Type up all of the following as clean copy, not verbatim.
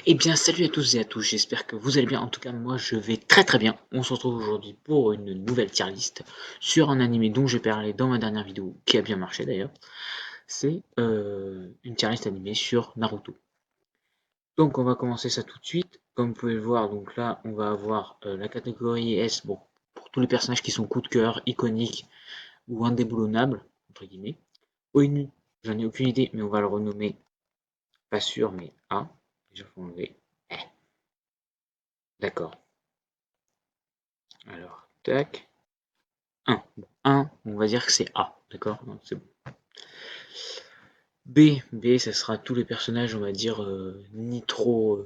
Eh bien, salut à tous et à tous, j'espère que vous allez bien. En tout cas, moi je vais très très bien. On se retrouve aujourd'hui pour une nouvelle tier list sur un animé dont j'ai parlé dans ma dernière vidéo, qui a bien marché d'ailleurs. C'est une tier list animée sur Naruto. Donc, on va commencer ça tout de suite. Comme vous pouvez le voir, donc là, on va avoir la catégorie S, bon, pour tous les personnages qui sont coup de cœur, iconiques ou indéboulonnables, entre guillemets. ONU, j'en ai aucune idée, mais on va le renommer, pas sûr, mais A. Déjà, faut enlever. Eh, d'accord. Alors, tac. 1. Bon, 1, on va dire que c'est A, d'accord? C'est bon. B, ça sera tous les personnages, on va dire, ni trop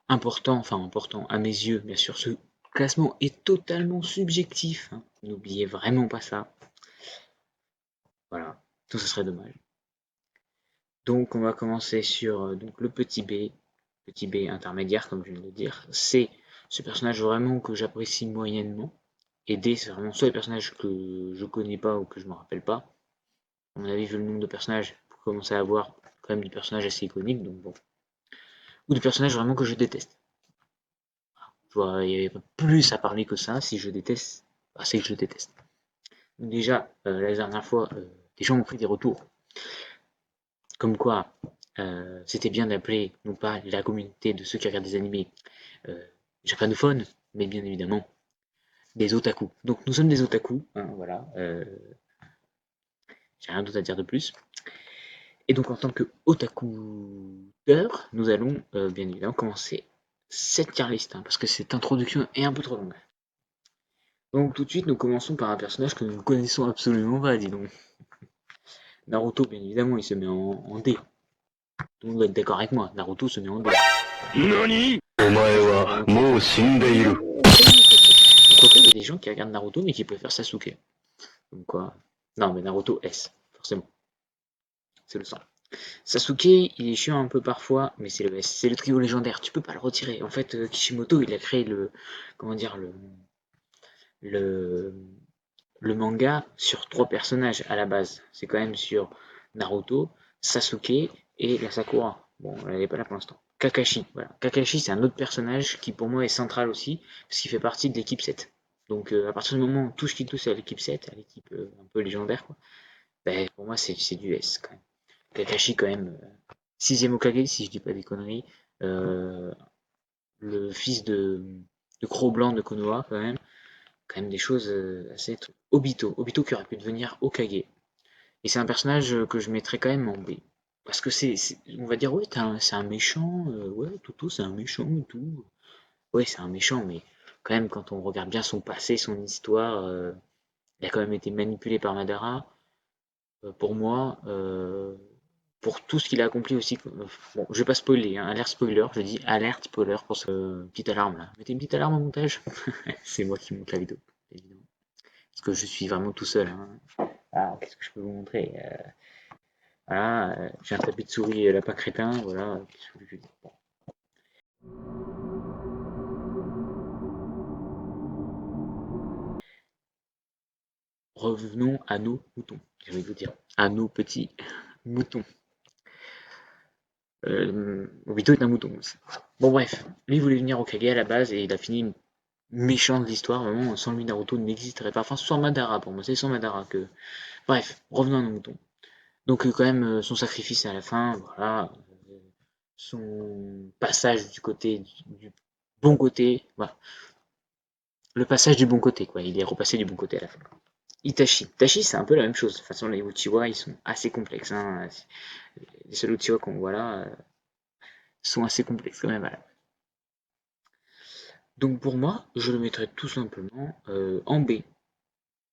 importants, enfin importants à mes yeux, bien sûr. Ce classement est totalement subjectif, hein. N'oubliez vraiment pas ça. Voilà, tout ce serait dommage. Donc on va commencer sur donc, le petit B intermédiaire, comme je viens de le dire. C, ce personnage vraiment que j'apprécie moyennement. Et D, c'est vraiment soit les personnages que je connais pas ou que je me rappelle pas. À mon avis, vu le nombre de personnages, pour commencer à avoir quand même des personnages assez iconiques, donc bon. Ou des personnages vraiment que je déteste. Tu vois, il n'y avait pas plus à parler que ça. Si je déteste, bah, c'est que je déteste. Donc déjà, la dernière fois, des gens ont pris des retours. Comme quoi, c'était bien d'appeler, non pas la communauté de ceux qui regardent des animés euh, japanophones, mais bien évidemment des otaku. Donc nous sommes des otaku, hein, voilà. J'ai rien d'autre à dire de plus. Et donc en tant que otakuteur, nous allons bien évidemment commencer cette tier list, hein, parce que cette introduction est un peu trop longue. Donc tout de suite, nous commençons par un personnage que nous ne connaissons absolument pas, dis donc. Naruto, bien évidemment, il se met en D. Tout le monde va être d'accord avec moi, Naruto se met en D. NANI Quoique, il y a des gens qui regardent Naruto mais qui préfèrent Sasuke. Donc quoi. Non, mais Naruto S, forcément. C'est le sang. Sasuke, il est chiant un peu parfois, mais c'est le S. C'est le trio légendaire, tu peux pas le retirer. En fait, Kishimoto, il a créé le. Comment dire, le, le manga sur trois personnages à la base. C'est quand même sur Naruto, Sasuke et la Sakura. Bon, elle n'est pas là pour l'instant. Kakashi, voilà. Kakashi, c'est un autre personnage qui pour moi est central aussi, parce qu'il fait partie de l'équipe 7. Donc à partir du moment où tout ce qui touche à l'équipe 7, à l'équipe un peu légendaire, quoi, ben, pour moi c'est du S quand même. Kakashi quand même, 6ème Hokage si je dis pas des conneries, euh, le fils de Cro-Blanc de Konoha quand même des choses assez trucs. Obito qui aurait pu devenir Hokage. Et c'est un personnage que je mettrais quand même en B. Parce que on va dire, ouais, c'est un méchant, ouais, Toto c'est un méchant et tout. Ouais, c'est un méchant, mais quand même, quand on regarde bien son passé, son histoire, il a quand même été manipulé par Madara. Pour moi, pour tout ce qu'il a accompli aussi. Bon, je vais pas spoiler, hein, alerte spoiler, je dis alerte spoiler pour ce petite alarme là. Mettez une petite alarme au montage. C'est moi qui monte la vidéo, évidemment. Parce que je suis vraiment tout seul, hein. Ah, qu'est-ce que je peux vous montrer voilà, j'ai un tapis de souris lapin crétin, voilà. Bon. Revenons à nos moutons, j'ai envie de vous dire. À nos petits moutons. Obito est un mouton aussi. Bon bref, lui voulait venir au Kage à la base et il a fini méchant de l'histoire, vraiment, sans lui Naruto n'existerait pas. Enfin, sans Madara pour moi, c'est sans Madara que. Bref, revenons à nos moutons. Donc quand même son sacrifice à la fin, voilà, son passage du côté du bon côté, voilà. Le passage du bon côté, quoi. Il est repassé du bon côté à la fin. Itachi, c'est un peu la même chose. De toute façon, les Uchiwa, ils sont assez complexes, hein. Les seuls Uchiwa qu'on voit là sont assez complexes quand même. Voilà. Donc pour moi, je le mettrais tout simplement en B,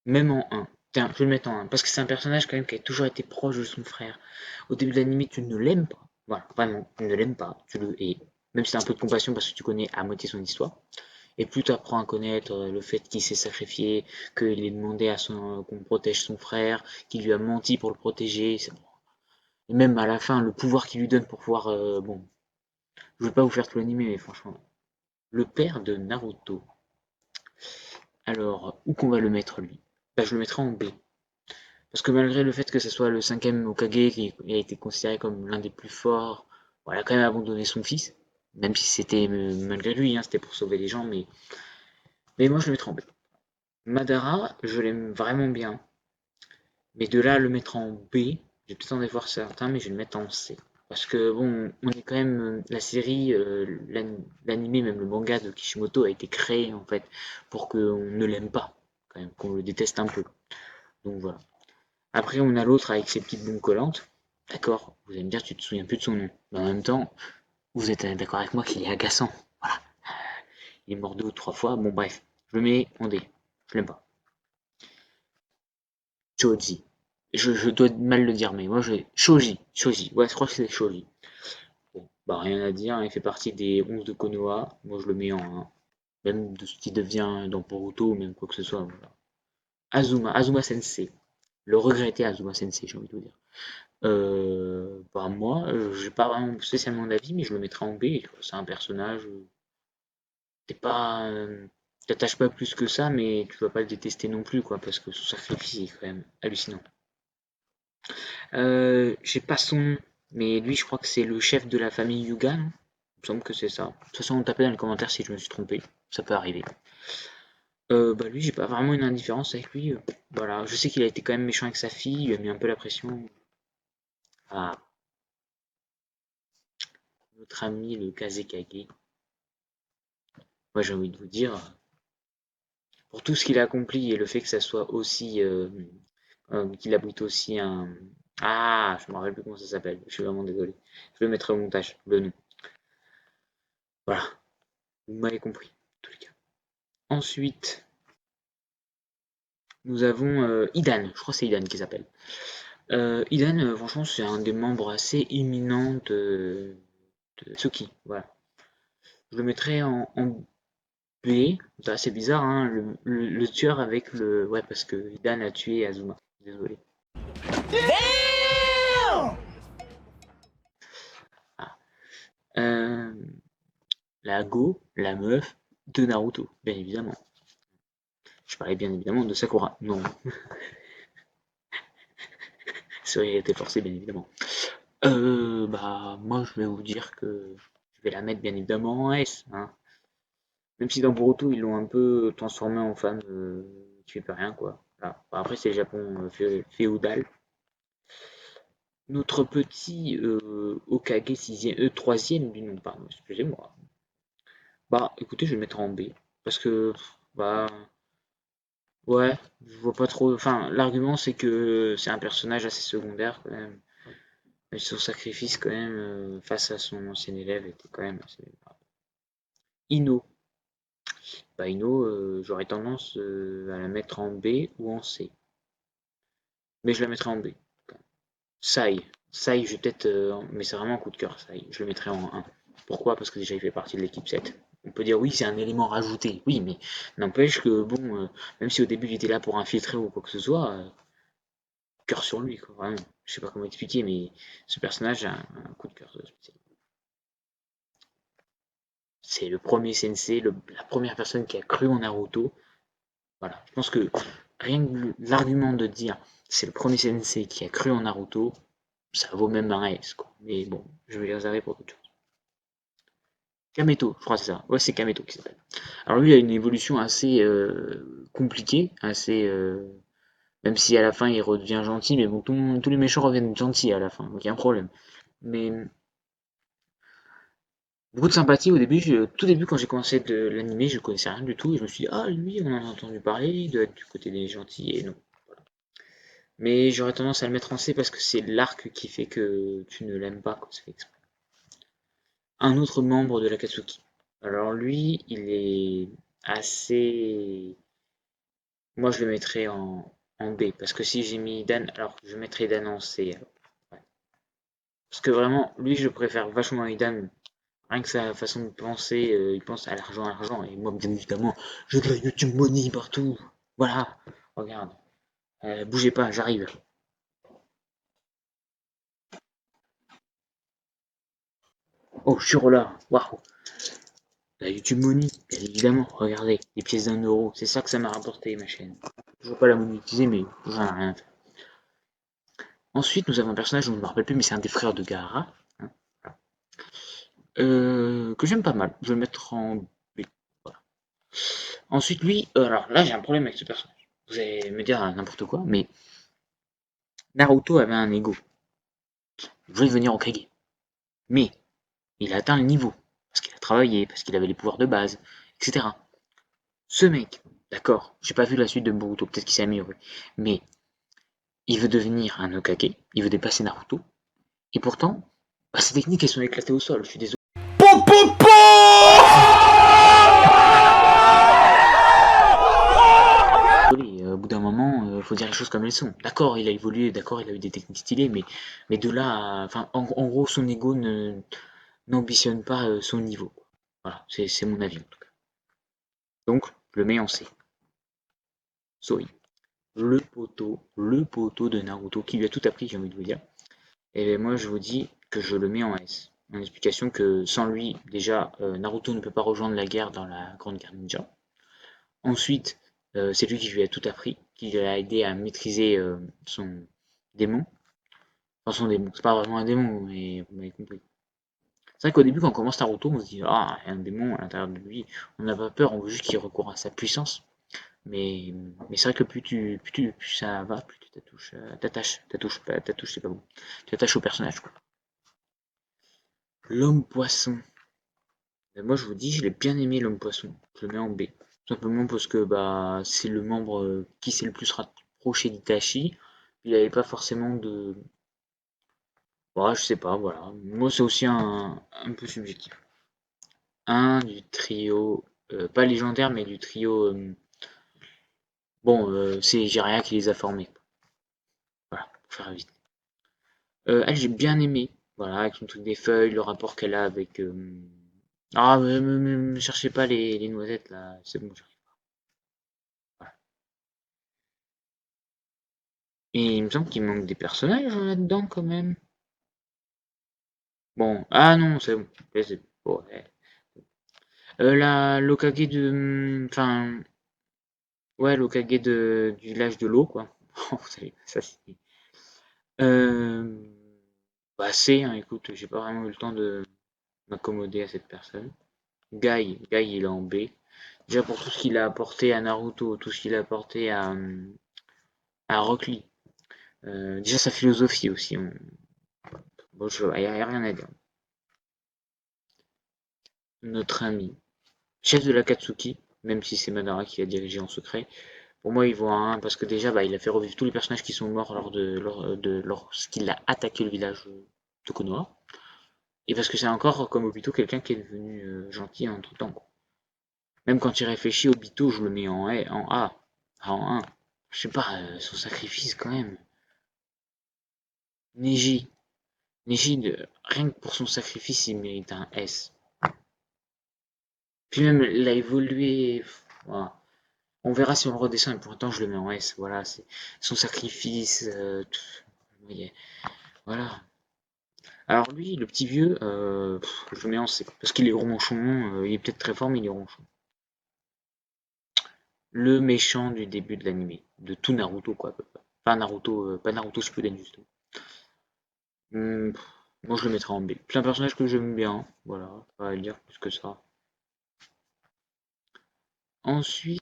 même en 1. Tiens, je vais le mettre en 1, parce que c'est un personnage quand même qui a toujours été proche de son frère. Au début de l'anime, tu ne l'aimes pas. Voilà, vraiment, tu ne l'aimes pas, tu le hais. Même si tu as un peu de compassion parce que tu connais à moitié son histoire. Et plus tu apprends à connaître le fait qu'il s'est sacrifié, qu'il ait demandé à qu'on protège son frère, qu'il lui a menti pour le protéger. Et même à la fin, le pouvoir qu'il lui donne pour pouvoir... bon, je vais pas vous faire tout l'anime, mais franchement... Le père de Naruto. Alors, où qu'on va le mettre lui? Bah, je le mettrai en B. Parce que malgré le fait que ce soit le 5ème Hokage qui a été considéré comme l'un des plus forts, voilà, il a quand même abandonné son fils. Même si c'était malgré lui, hein, c'était pour sauver les gens, mais moi je le mettrais en B. Madara, je l'aime vraiment bien. Mais de là à le mettre en B, j'ai peut-être envie de voir certains, mais je vais le mettre en C. Parce que bon, on est quand même. La série, l'animé, même le manga de Kishimoto a été créé en fait pour qu'on ne l'aime pas, quand même, qu'on le déteste un peu. Donc voilà. Après, on a l'autre avec ses petites bombes collantes. D'accord, vous allez me dire, tu te souviens plus de son nom. Mais en même temps, vous êtes d'accord avec moi qu'il est agaçant. Voilà. Il est mort 2 ou 3 fois. Bon, bref, je le mets en D. Je l'aime pas. Choji. Je dois mal le dire, mais moi je. Shoji. Shoji. Ouais, je crois que c'est Shoji. Bon, bah rien à dire, hein, il fait partie des 11 de Konoha. Moi je le mets en 1. Même de ce qui devient dans Boruto, ou même quoi que ce soit. Voilà. Azuma Sensei. Le regretté Azuma Sensei, j'ai envie de vous dire. Bah moi, j'ai pas vraiment spécialement d'avis, mais je le mettrai en B. C'est un personnage. T'es pas. T'attaches pas plus que ça, mais tu vas pas le détester non plus, quoi, parce que son sacrifice est quand même hallucinant. J'ai pas son nom, mais lui, je crois que c'est le chef de la famille Yuga, non? Il me semble que c'est ça. De toute façon, tapez dans les commentaires si je me suis trompé, ça peut arriver. Bah lui, j'ai pas vraiment une indifférence avec lui. Voilà, je sais qu'il a été quand même méchant avec sa fille, il lui a mis un peu la pression. Ah, notre ami le Kazekage. Moi, j'ai envie de vous dire, pour tout ce qu'il a accompli et le fait que ça soit aussi, qu'il abrite aussi un. Ah, je me rappelle plus comment ça s'appelle. Je suis vraiment désolé. Je le mettrai au montage, le nom. Voilà, vous m'avez compris, en tous les cas. Ensuite, nous avons Idan, je crois que c'est Idan qui s'appelle. Idan, franchement, c'est un des membres assez éminents de Tsuki. Voilà. Je le mettrais en B. C'est assez bizarre, hein, le tueur avec le. Ouais, parce que Idan a tué Azuma. Désolé. Ah. Euh, la Go, la meuf de Naruto, bien évidemment. Je parlais bien évidemment de Sakura. Non, ça aurait été forcé, bien évidemment. Bah, moi, je vais vous dire que je vais la mettre bien évidemment en S, hein. Même si dans Boruto, ils l'ont un peu transformé en femme qui fait pas rien, quoi. Voilà. Bah, après, c'est le Japon féodal. Notre petit Okage 3e du nom, pardon, excusez-moi. Bah, écoutez, je vais le mettre en B. Parce que, bah, ouais, je vois pas trop. Enfin, l'argument, c'est que c'est un personnage assez secondaire, quand même. Mais son sacrifice, quand même, face à son ancien élève, était quand même assez. Ino. Bah, Ino, j'aurais tendance à la mettre en B ou en C. Mais je la mettrai en B. Sai. Sai, je vais peut-être. Mais c'est vraiment un coup de cœur, Sai. Je le mettrai en 1. Pourquoi? Parce que déjà, il fait partie de l'équipe 7. On peut dire oui, c'est un élément rajouté. Oui, mais n'empêche que, bon, même si au début il était là pour infiltrer ou quoi que ce soit, cœur sur lui, quoi. Vraiment. Je sais pas comment expliquer, mais ce personnage a un coup de cœur spécial. C'est le premier sensei, la première personne qui a cru en Naruto. Voilà. Je pense que rien que l'argument de dire c'est le premier sensei qui a cru en Naruto, ça vaut même un S, quoi. Mais bon, je vais les réserver pour d'autres choses. Kameto, je crois que c'est ça. Ouais, c'est Kameto qui s'appelle. Alors lui, il a une évolution assez compliquée, assez. Même si à la fin il redevient gentil, mais bon, tous les méchants reviennent gentils à la fin, donc il y a un problème. Mais beaucoup de sympathie au début, tout début quand j'ai commencé de l'animer, je connaissais rien du tout, et je me suis dit, ah lui, on en a entendu parler, il doit être du côté des gentils, et non. Mais j'aurais tendance à le mettre en C parce que c'est l'arc qui fait que tu ne l'aimes pas, quoi, ça fait exprès. Un autre membre de l'Akatsuki. Alors lui, il est assez. Moi, je le mettrais en B, parce que si j'ai mis Dan, alors je mettrais Dan en C. Alors. Ouais. Parce que vraiment, lui, je préfère vachement Dan. Rien que sa façon de penser, il pense à l'argent. Et moi, bien évidemment, j'ai de la YouTube Money partout. Voilà, regarde. Bougez pas, j'arrive. Oh, je suis là. Waouh. La YouTube Money, bien évidemment. Regardez, les pièces d'1 euro. C'est ça que ça m'a rapporté, ma chaîne. Je veux pas la monétiser, mais j'en ai rien fait. Ensuite, nous avons un personnage dont je ne me rappelle plus, mais c'est un des frères de Gaara. Hein, voilà. que j'aime pas mal. Je vais le mettre en B. Voilà. Ensuite, lui, alors là, j'ai un problème avec ce personnage. Vous allez me dire n'importe quoi, mais Naruto avait un ego. Il voulait devenir Hokage. Mais il a atteint le niveau. Parce qu'il a travaillé, parce qu'il avait les pouvoirs de base, etc. Ce mec, d'accord, j'ai pas vu la suite de Boruto, peut-être qu'il s'est amélioré. Mais il veut devenir un Hokage, il veut dépasser Naruto. Et pourtant, bah, ses techniques, elles sont éclatées au sol. Je suis désolé. Au bout d'un moment, faut dire les choses comme elles sont. D'accord, il a évolué, d'accord, il a eu des techniques stylées, mais de là, enfin, en gros, son ego n'ambitionne pas son niveau. Voilà, c'est mon avis en tout cas. Donc, je le mets en C. Sorry. Le poteau de Naruto, qui lui a tout appris, j'ai envie de vous dire. Et moi, je vous dis que je le mets en S. En explication que sans lui, déjà, Naruto ne peut pas rejoindre la guerre dans la Grande Guerre Ninja. Ensuite, c'est lui qui lui a tout appris, qui lui a aidé à maîtriser son démon. Enfin, son démon, c'est pas vraiment un démon, mais vous m'avez compris. C'est vrai qu'au début, quand on commence Naruto, on se dit ah, il y a un démon à l'intérieur de lui. On n'a pas peur, on veut juste qu'il recourt à sa puissance. Mais c'est vrai que plus ça va, plus tu t'attaches, c'est pas bon. Tu t'attaches au personnage, quoi. L'homme poisson. Ben, moi, je vous dis, je l'ai bien aimé, l'homme poisson. Je le mets en B. Tout simplement parce que bah, c'est le membre qui s'est le plus rapproché d'Itachi. Il n'avait pas forcément de. Bah, je sais pas, voilà. Moi, c'est aussi un peu subjectif. Un du trio, pas légendaire, mais du trio. Bon, c'est Jiraiya qui les a formés. Voilà, pour faire vite. Elle, j'ai bien aimé. Voilà, avec son truc des feuilles, le rapport qu'elle a avec. Ah, me cherchez pas les noisettes là, c'est bon, j'arrive. Voilà. Et il me semble qu'il manque des personnages là-dedans quand même. Bon, ah non, c'est bon. Bon, ouais. L'Okage de. Enfin, ouais, l'Okage du village de l'eau, quoi. Vous savez, ça c'est. Euh, Bah, c'est, hein, écoute, j'ai pas vraiment eu le temps de m'accommoder à cette personne. Guy, il est en B. Déjà pour tout ce qu'il a apporté à Naruto, tout ce qu'il a apporté à Rock Lee. Déjà sa philosophie aussi. Bon, y a rien à dire. Notre ami, chef de l'Akatsuki, même si c'est Madara qui l'a dirigé en secret, pour moi il vaut un 1 parce que déjà bah, il a fait revivre tous les personnages qui sont morts lorsqu'il a attaqué le village de Konoha. Et parce que c'est encore comme Obito quelqu'un qui est devenu gentil entre temps. Quoi. Même quand il réfléchit, Obito je le mets en A, en 1. Je sais pas, son sacrifice quand même. Neji, rien que pour son sacrifice, il mérite un S. Puis même, il a évolué. Voilà. On verra si on redescend, et pourtant je le mets en S. Voilà, c'est son sacrifice. Voilà. Alors lui, le petit vieux, je le mets en C. Parce qu'il est ronchon, il est peut-être très fort, mais il est ronchon. Le méchant du début de l'animé. De tout Naruto, quoi. Pas Naruto, pas Naruto Shippuden, justement. Hum, Moi, je le mettrai en B. C'est un personnage que j'aime bien. Voilà, pas à dire plus que ça. Ensuite,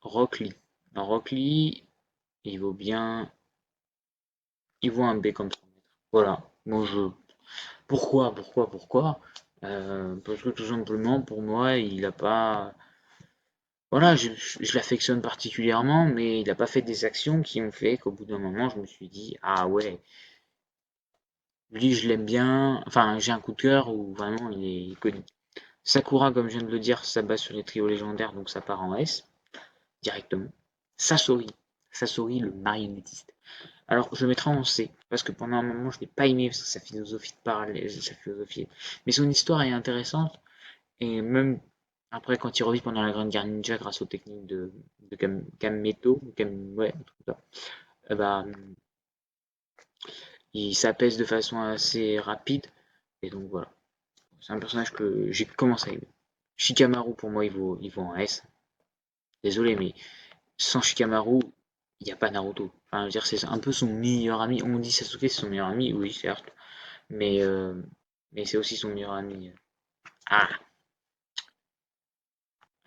Rock Lee. Alors, Rock Lee, il vaut bien. Il vaut un B comme ça. Voilà. Moi, je. Pourquoi? Parce que tout simplement, pour moi, il a pas. Voilà, je l'affectionne particulièrement, mais il n'a pas fait des actions qui ont fait qu'au bout d'un moment, je me suis dit, ah ouais, lui, je l'aime bien. Enfin, j'ai un coup de cœur où vraiment il est iconique. Sakura, comme je viens de le dire, ça base sur les trios légendaires, donc ça part en S directement. Sasori, Sasori le marionnettiste. Alors, je mettrai en C, parce que pendant un moment, je n'ai pas aimé sa philosophie de parler, sa philosophie. Mais son histoire est intéressante, et même après, quand il revit pendant la Grande Guerre Ninja grâce aux techniques de Kameto, ouais, tout ça, eh ben, il s'apaise de façon assez rapide, et donc voilà. C'est un personnage que j'ai commencé à aimer. Shikamaru, pour moi, il vaut un S. Désolé, mais sans Shikamaru, il n'y a pas Naruto. Enfin, je veux dire, c'est un peu son meilleur ami. On dit Sasuke, c'est son meilleur ami, oui, certes. Mais Mais c'est aussi son meilleur ami. Ah,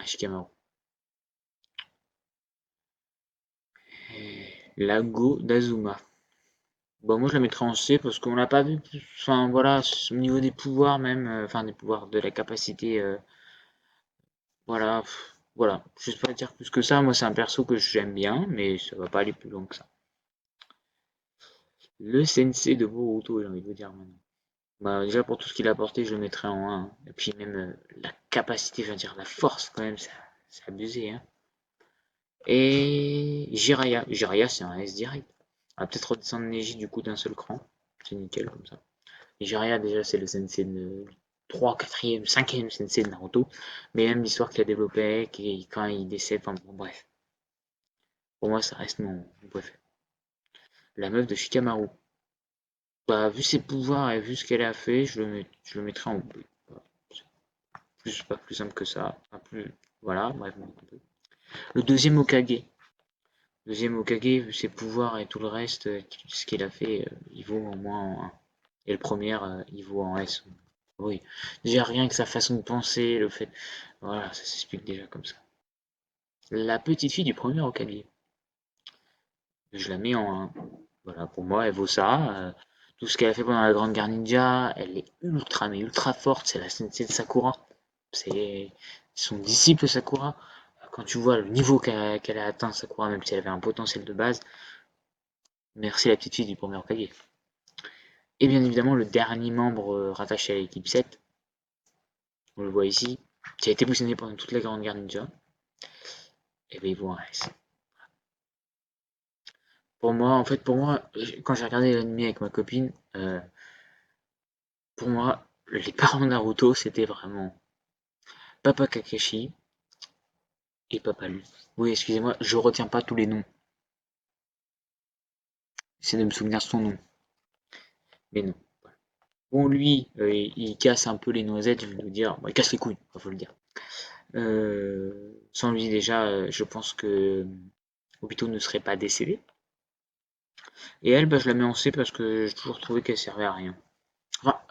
Shikamaru. Lago d'Azuma. Bon, moi je la mettrais en C parce qu'on l'a pas vu. Enfin voilà, au niveau des pouvoirs même, enfin des pouvoirs, de la capacité, voilà, voilà. Je sais pas dire plus que ça. Moi c'est un perso que j'aime bien, mais ça va pas aller plus loin que ça. Le sensei de Boruto, j'ai envie de vous dire maintenant. Bah, déjà pour tout ce qu'il a apporté, je le mettrais en 1. Et puis même la capacité, je veux dire la force quand même, c'est abusé, hein. Et Jiraiya. Jiraiya, c'est un S direct. On va peut-être redescendre Neji du coup d'un seul cran. C'est nickel comme ça. Et Jiraiya, déjà, c'est le sensei de 3, 4e, 5e sensei de Naruto. Mais même l'histoire qu'il a développée, quand il décède, enfin bon, bref. Pour moi, ça reste mon préféré. La meuf de Shikamaru. Bah, vu ses pouvoirs et vu ce qu'elle a fait, je le mettrais en B. Voilà. Plus, pas plus simple que ça. Pas plus, voilà, bref. Le deuxième Hokage. Deuxième Hokage, vu ses pouvoirs et tout le reste, ce qu'il a fait, il vaut au moins en 1. Et le premier, il vaut en S. Oui. Déjà, rien que sa façon de penser, le fait. Voilà, ça s'explique déjà comme ça. La petite fille du premier Hokage. Je la mets en 1. Voilà, pour moi, elle vaut ça. Tout ce qu'elle a fait pendant la Grande Guerre Ninja, elle est ultra, mais ultra forte. C'est la sensei de Sakura. C'est son disciple Sakura. Quand tu vois le niveau qu'elle a atteint, Sakura, même si elle avait un potentiel de base, merci la petite fille du premier Hokage. Et bien évidemment, le dernier membre rattaché à l'équipe 7, on le voit ici, qui a été positionné pendant toute la Grande Guerre Ninja, et bien il vaut un S. Pour moi, quand j'ai regardé l'anime avec ma copine, pour moi, les parents de Naruto, c'était vraiment Papa Kakashi et Papa Lu. Oui, excusez-moi, je retiens pas tous les noms. J'essaie de me souvenir de son nom, mais non. Bon, lui, il casse un peu les noisettes, je vais vous dire. Bon, il casse les couilles, faut le dire. Sans lui, déjà, je pense que Obito ne serait pas décédé. Et elle, bah, je la mets en C parce que j'ai toujours trouvé qu'elle servait à rien. Enfin,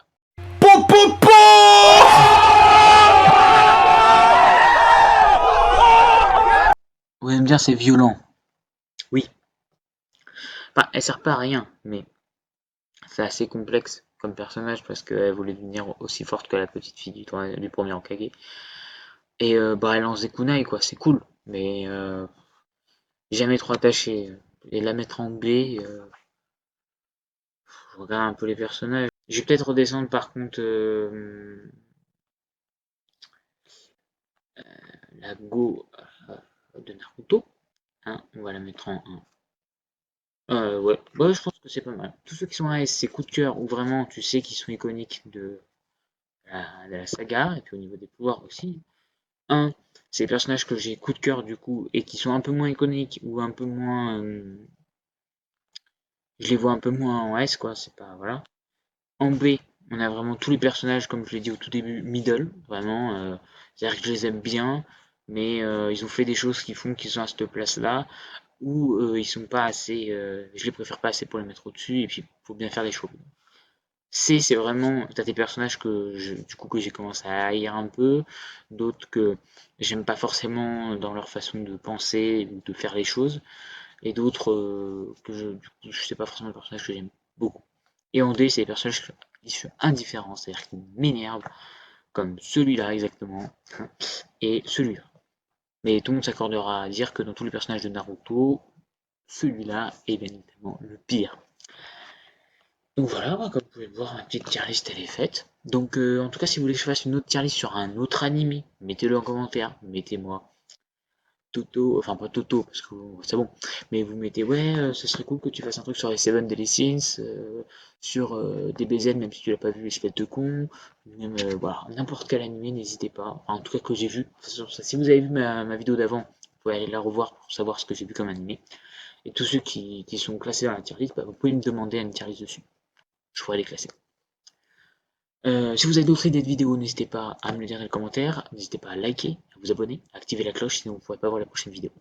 vous allez me dire c'est violent. Oui. Enfin, elle sert pas à rien, mais c'est assez complexe comme personnage parce qu'elle voulait devenir aussi forte que la petite fille du premier Hokage. Et bah elle lance des kunai quoi, c'est cool, mais jamais trop attaché. Et la mettre en B, je regarde un peu les personnages. Je vais peut-être redescendre par contre la Go de Naruto. Hein, on va la mettre en 1. Ouais. Ouais, je pense que c'est pas mal. Tous ceux qui sont AS, c'est coup de cœur ou vraiment tu sais qu'ils sont iconiques de la saga, et puis au niveau des pouvoirs aussi. Un, c'est les personnages que j'ai coup de cœur du coup, et qui sont un peu moins iconiques ou un peu moins. Je les vois un peu moins en S, quoi, c'est pas. Voilà. En B, on a vraiment tous les personnages, comme je l'ai dit au tout début, middle, vraiment. C'est-à-dire que je les aime bien, mais ils ont fait des choses qui font qu'ils sont à cette place-là, ou ils sont pas assez. Je les préfère pas assez pour les mettre au-dessus, et puis il faut bien faire les choses. C, c'est vraiment, t'as des personnages que j'ai commencé à haïr un peu, d'autres que j'aime pas forcément dans leur façon de penser ou de faire les choses, et d'autres que du coup, je sais pas forcément les personnages que j'aime beaucoup. Et en D, c'est les personnages qui sont indifférents, c'est-à-dire qui m'énervent, comme celui-là exactement, et celui-là. Mais tout le monde s'accordera à dire que dans tous les personnages de Naruto, celui-là est bien évidemment le pire. Donc voilà, comme vous pouvez le voir, ma petite tier list elle est faite. Donc en tout cas, si vous voulez que je fasse une autre tier list sur un autre animé, mettez-le en commentaire, mettez-moi Toto, enfin pas Toto parce que c'est bon, mais vous mettez ouais, ce serait cool que tu fasses un truc sur les Seven Deadly Sins, sur DBZ même si tu l'as pas vu, espèce de con, même voilà, n'importe quel animé, n'hésitez pas, enfin, en tout cas que j'ai vu. Si vous avez vu ma vidéo d'avant, vous pouvez aller la revoir pour savoir ce que j'ai vu comme animé. Et tous ceux qui sont classés dans la tier list, bah, vous pouvez me demander une tier list dessus. Je pourrais les classer. Si vous avez d'autres idées de vidéos, n'hésitez pas à me le dire dans les commentaires. N'hésitez pas à liker, à vous abonner, à activer la cloche, sinon vous ne pourrez pas voir la prochaine vidéo.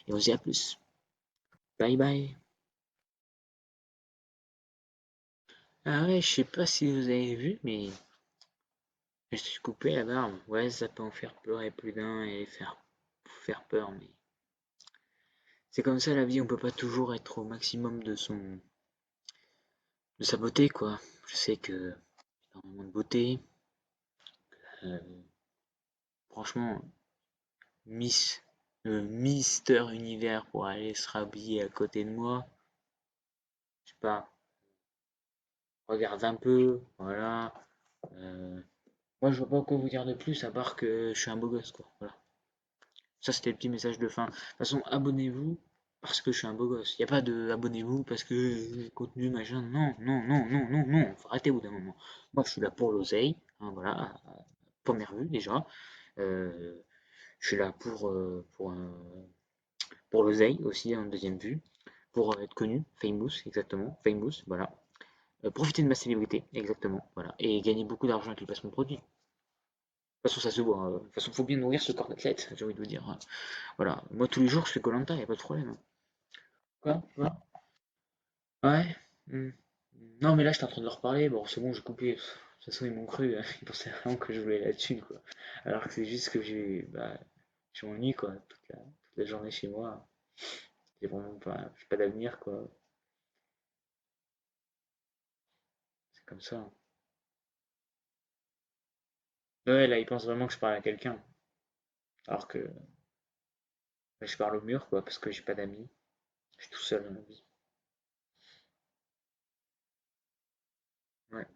Et on se dit à plus. Bye bye. Ah ouais, je sais pas si vous avez vu, mais Je suis coupé la barbe. Ouais, ça peut en faire pleurer plus d'un et faire peur, mais c'est comme ça la vie, on peut pas toujours être au maximum de sa beauté, quoi. Je sais que énormément de beauté. euh, Franchement, Miss, Mister Univers pour aller se rhabiller à côté de moi, je sais pas, regarde un peu, voilà. Euh, Moi, je vois pas quoi vous dire de plus à part que je suis un beau gosse, quoi. Voilà. Ça, c'était le petit message de fin. De toute façon, abonnez-vous parce que je suis un beau gosse. Y a pas de abonnez-vous parce que contenu machin. Non, non, non, non, non, non. Faut arrêter au bout d'un moment. Moi, je suis là pour l'oseille. Hein, voilà, à première vue déjà. Euh, je suis là pour l'oseille aussi en deuxième vue. Pour être connu, famous, exactement. Famous, voilà. Profiter de ma célébrité, exactement. Voilà. Et gagner beaucoup d'argent avec le placement de produit. De toute façon, ça se voit. Hein. De toute façon, faut bien nourrir ce corps d'athlète, j'ai envie de vous dire. Hein. Voilà. Moi, tous les jours, je fais koh y a pas de problème. Hein. Quoi? Quoi? Ouais. Hmm. Non, mais là, j'étais en train de leur parler. Bon, c'est bon, j'ai coupé. De toute façon, ils m'ont cru. Ils pensaient vraiment que je voulais là-dessus, quoi. Alors que c'est juste que je m'ennuie, quoi. Toute la journée chez moi. J'ai pas d'avenir, quoi. C'est comme ça. Hein. Ouais, là, ils pensent vraiment que je parle à quelqu'un. Alors que bah, je parle au mur, quoi, parce que j'ai pas d'amis. Je suis tout seul dans la vie. Ouais.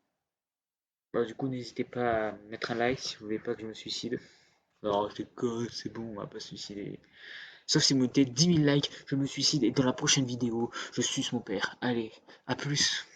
Bah, du coup, n'hésitez pas à mettre un like si vous voulez pas que je me suicide. Alors, je déconne, c'est bon, on va pas se suicider. Sauf si vous mettez 10 000 likes, je me suicide et dans la prochaine vidéo, je suce mon père. Allez, à plus.